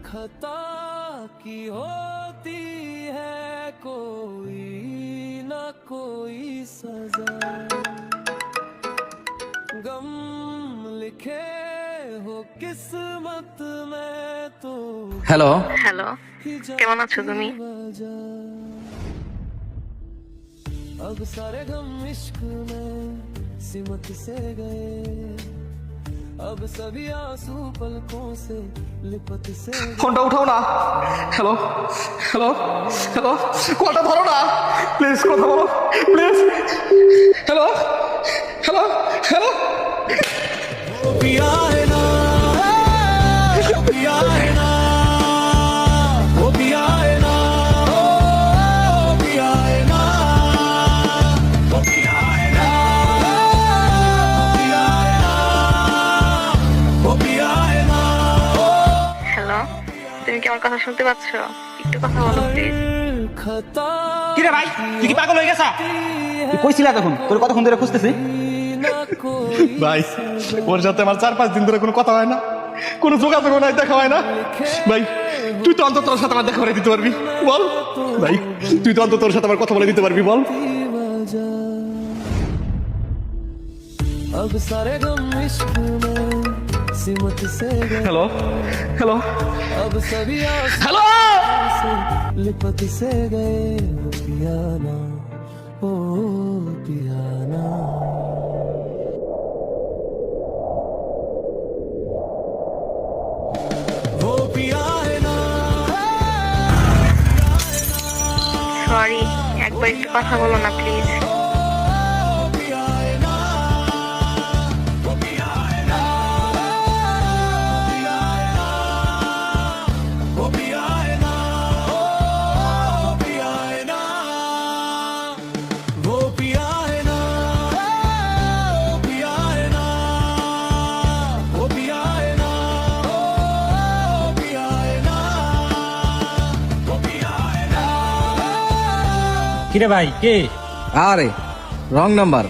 खता की होती है कोई ना कोई सजा गम लिखे हो किस्मत में तो হ্যালো হ্যালো, কেমন আছো তুমি? अब सारे गम इश्क में सिमट से गए अब सभी आंसू पलकों से लिपट से ফোনটা উঠাও না। হ্যালো হ্যালো হ্যালো, কলটা ধরো না প্লিজ, কথা বলো প্লিজ। Hello hello hello. वो पिया है ना वो पिया है ना वो पिया है ना वो पिया है ना वो पिया है ना वो पिया है ना হ্যালো, তুমি কি আমার কথা শুনতে পাচ্ছ? একটু কথা বলো প্লিজ। खता কি রে ভাই, তুই কি পাগল হয়ে গেছা? তুই কইছিলা তখন, তোর কতক্ষণ ধরে খুঁজতেছি। ভাই ওর সাথে আমার 4-5 দিন ধরে কোনো কথা হয় না, কোনো যোগাযোগ নাই, দেখা হয় না। ভাই তুই তো অন্তত তোর সাথে আমার দেখা করে দিতে পারবি, বল ভাই, তুই তো অন্তত তোর সাথে আমার কথা বলে দিতে পারবি, বল। अब सारे गम इश्क में सिमट से गए হ্যালো হ্যালো अब सभी आंसू হ্যালো। से लिपट से गए वो पियाना ओ पियाना वो पिया है ना সরি, একবার একটু কথা বলো না প্লিজ। কি রে ভাই, কে? আরে রং নাম্বার।